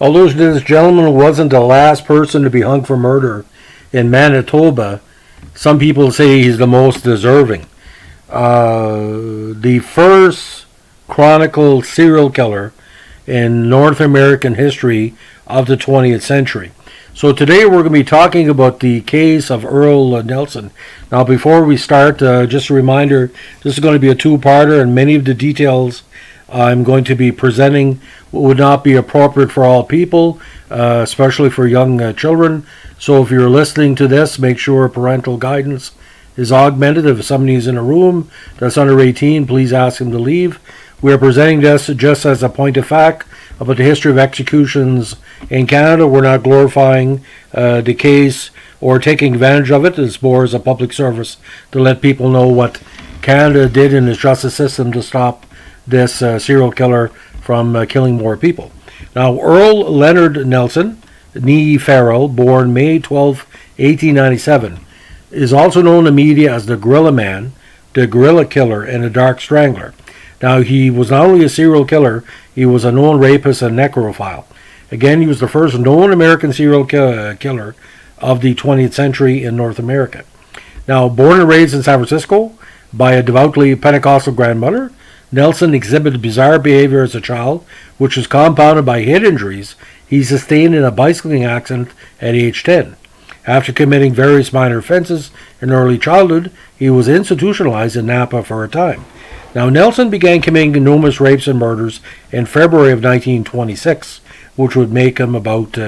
Although this gentleman wasn't the last person to be hung for murder in Manitoba, some people say he's the most deserving. The first chronicled serial killer in North American history of the 20th century. So today we're going to be talking about the case of Earle Nelson. Now before we start, just a reminder, this is going to be a two-parter, and many of the details I'm going to be presenting would not be appropriate for all people, especially for young children. So if you're listening to this, make sure parental guidance is augmented. If somebody is in a room that's under 18, please ask them to leave. We are presenting this just as a point of fact about the history of executions in Canada. We're not glorifying the case or taking advantage of it. It's more as a public service to let people know what Canada did in its justice system to stop this serial killer from killing more people. Now, Earle Leonard Nelson, nee Farrell, born May 12, 1897, is also known in the media as the Gorilla Man, the Gorilla Killer, and the Dark Strangler. Now, he was not only a serial killer, he was a known rapist and necrophile. Again, he was the first known American serial killer of the 20th century in North America. Now, born and raised in San Francisco by a devoutly Pentecostal grandmother, Nelson exhibited bizarre behavior as a child, which was compounded by head injuries he sustained in a bicycling accident at age 10. After committing various minor offenses in early childhood, he was institutionalized in Napa for a time. Now, Nelson began committing numerous rapes and murders in February of 1926, which would make him about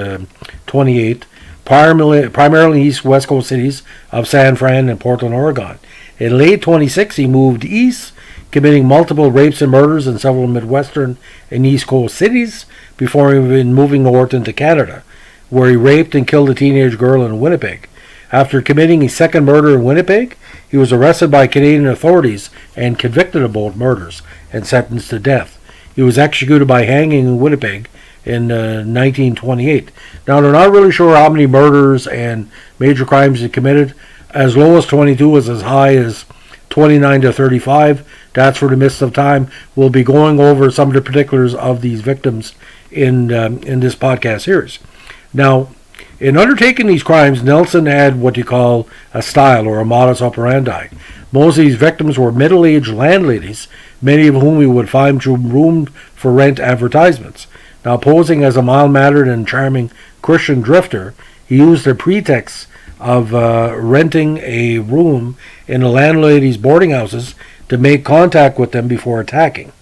28, primarily in East West Coast cities of San Fran and Portland, Oregon. In late 26, he moved east, committing multiple rapes and murders in several Midwestern and East Coast cities before moving north into Canada, where he raped and killed a teenage girl in Winnipeg. After committing his second murder in Winnipeg, he was arrested by Canadian authorities and convicted of both murders and sentenced to death. He was executed by hanging in Winnipeg in 1928. Now, they're not really sure how many murders and major crimes he committed. As low as 22, as high as 29 to 35. That's for the midst of time. We'll be going over some of the particulars of these victims in this podcast series. Now, in undertaking these crimes, Nelson had what you call a style or a modus operandi. Most of these victims were middle-aged landladies, many of whom we would find through room-for-rent advertisements. Now, posing as a mild-mannered and charming Christian drifter, he used the pretext of renting a room in the landlady's boarding houses to make contact with them before attacking.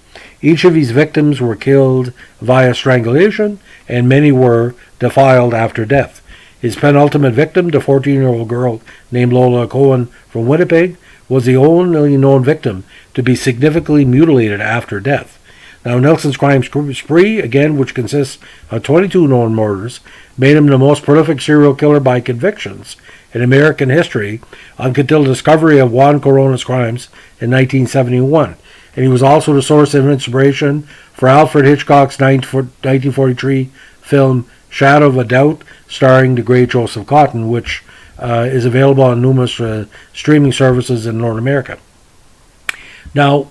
Each of these victims were killed via strangulation, and many were defiled after death. His penultimate victim, the 14-year-old girl named Lola Cohen from Winnipeg, was the only known victim to be significantly mutilated after death. Now, Nelson's crime spree, again, which consists of 22 known murders, made him the most prolific serial killer by convictions in American history until the discovery of Juan Corona's crimes in 1971. And he was also the source of inspiration for Alfred Hitchcock's 1943 film Shadow of a Doubt, starring the great Joseph Cotten, which is available on numerous streaming services in North America. Now,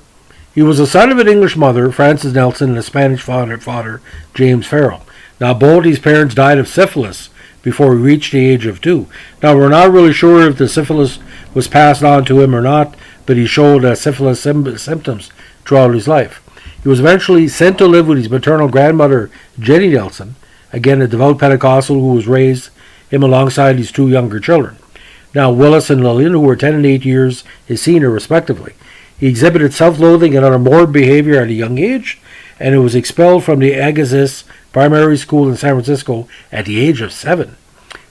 he was the son of an English mother, Frances Nelson, and a Spanish father, James Farrell. Now, both his parents died of syphilis before he reached the age of 2. Now, we're not really sure if the syphilis was passed on to him or not, but he showed syphilis symptoms throughout his life. He was eventually sent to live with his maternal grandmother, Jenny Nelson, again a devout Pentecostal who was raised him alongside his 2 younger children. Now, Willis and Lillian, who were 10 and 8 years his senior respectively. He exhibited self-loathing and other morbid behavior at a young age, and he was expelled from the Agassiz Primary School in San Francisco at the age of 7.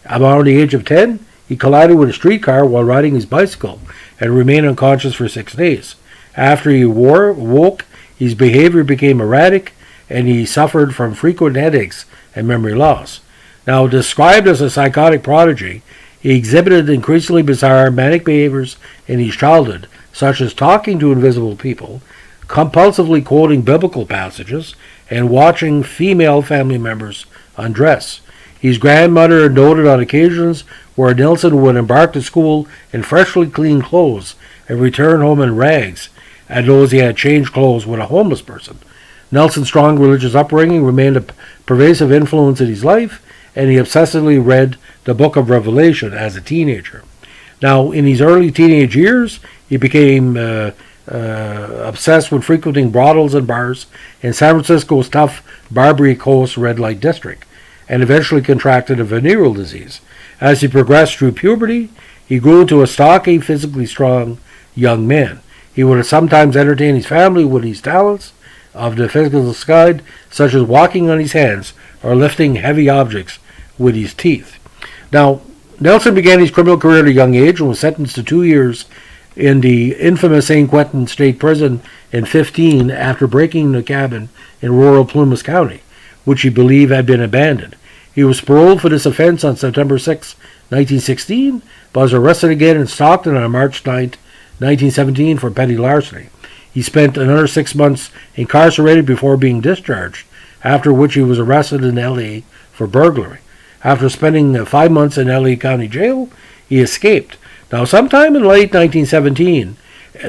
Around the age of 10, he collided with a streetcar while riding his bicycle and remained unconscious for 6 days. After he woke, his behavior became erratic, and he suffered from frequent headaches and memory loss. Now, described as a psychotic prodigy, he exhibited increasingly bizarre manic behaviors in his childhood, such as talking to invisible people, compulsively quoting biblical passages, and watching female family members undress. His grandmother noted on occasions where Nelson would embark to school in freshly cleaned clothes and return home in rags, and those he had changed clothes with a homeless person. Nelson's strong religious upbringing remained a pervasive influence in his life, and he obsessively read the book of Revelation as a teenager. Now, in his early teenage years, he became obsessed with frequenting brothels and bars in San Francisco's tough Barbary Coast red light district, and eventually contracted a venereal disease. As he progressed through puberty, he grew into a stocky, physically strong young man. He would sometimes entertain his family with his talents of the physical side, such as walking on his hands or lifting heavy objects with his teeth. Now, Nelson began his criminal career at a young age and was sentenced to 2 years in the infamous St. Quentin State Prison in 2015 after breaking the cabin in rural Plumas County, which he believed had been abandoned. He was paroled for this offense on September 6, 1916, but was arrested again in Stockton on March 9, 1917 for petty larceny. He spent another 6 months incarcerated before being discharged, after which he was arrested in L.A. for burglary. After spending 5 months in L.A. County Jail, he escaped. Now, sometime in late 1917,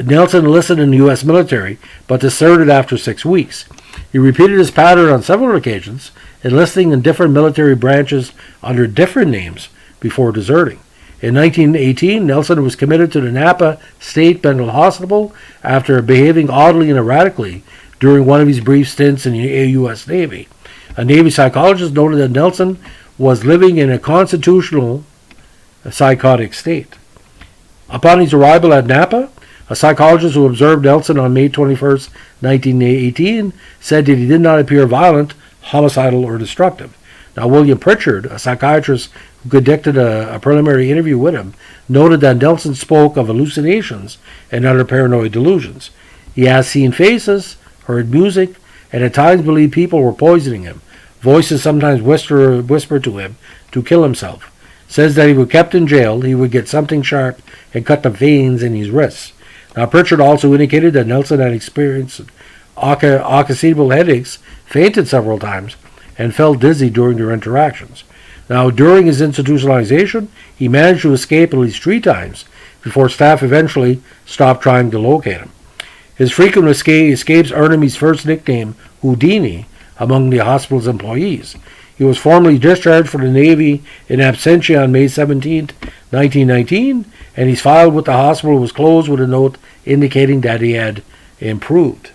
Nelson enlisted in the U.S. military, but deserted after 6 weeks. He repeated his pattern on several occasions, enlisting in different military branches under different names before deserting. In 1918, Nelson was committed to the Napa State Mental Hospital after behaving oddly and erratically during one of his brief stints in the U.S. Navy. A Navy psychologist noted that Nelson was living in a constitutional psychotic state. Upon his arrival at Napa, a psychologist who observed Nelson on May 21, 1918, said that he did not appear violent, homicidal, or destructive. Now, William Pritchard, a psychiatrist who conducted a preliminary interview with him, noted that Nelson spoke of hallucinations and other paranoid delusions. He has seen faces, heard music, and at times believed people were poisoning him. Voices sometimes whisper to him to kill himself. Says that he was kept in jail, he would get something sharp and cut the veins in his wrists. Now, Pritchard also indicated that Nelson had experienced occasional headaches, fainted several times, and felt dizzy during their interactions. Now, during his institutionalization, he managed to escape at least 3 times before staff eventually stopped trying to locate him. His frequent escapes earned him his first nickname, Houdini, among the hospital's employees. He was formally discharged from the Navy in absentia on May 17, 1919, and his file with the hospital was closed with a note indicating that he had improved.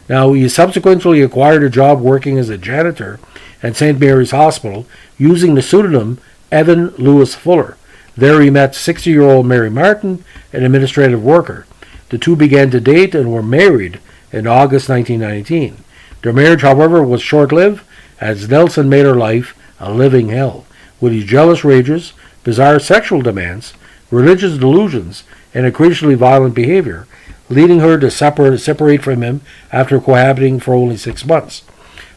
Now, he subsequently acquired a job working as a janitor at St. Mary's Hospital using the pseudonym Evan Lewis Fuller. There he met 60-year-old Mary Martin, an administrative worker. The two began to date and were married in August 1919. Their marriage, however, was short-lived, as Nelson made her life a living hell, with his jealous rages, bizarre sexual demands, religious delusions, and increasingly violent behavior, leading her to separate from him after cohabiting for only 6 months.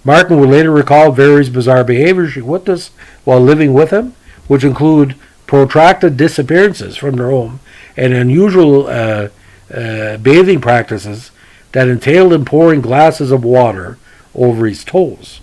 Martin would later recall various bizarre behaviors she witnessed while living with him, which include protracted disappearances from their home and unusual bathing practices that entailed him pouring glasses of water over his toes.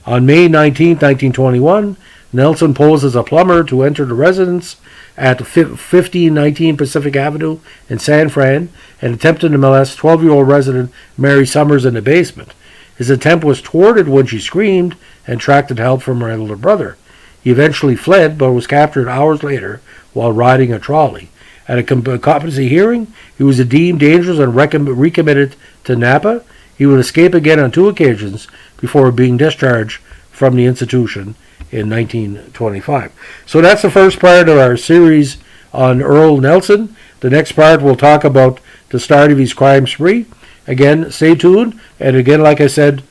On May 19, 1921, Nelson posed as a plumber to enter the residence at 1519 Pacific Avenue in San Fran and attempted to molest 12-year-old resident Mary Summers in the basement. His attempt was thwarted when she screamed and attracted help from her elder brother. He eventually fled, but was captured hours later while riding a trolley. At a competency hearing, he was deemed dangerous and recommitted to Napa. He would escape again on 2 occasions before being discharged from the institution in 1925. So that's the first part of our series on Earle Nelson. The next part we'll talk about the start of his crime spree. Again, stay tuned. And again, like I said,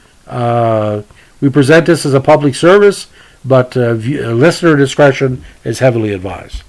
we present this as a public service, but listener discretion is heavily advised.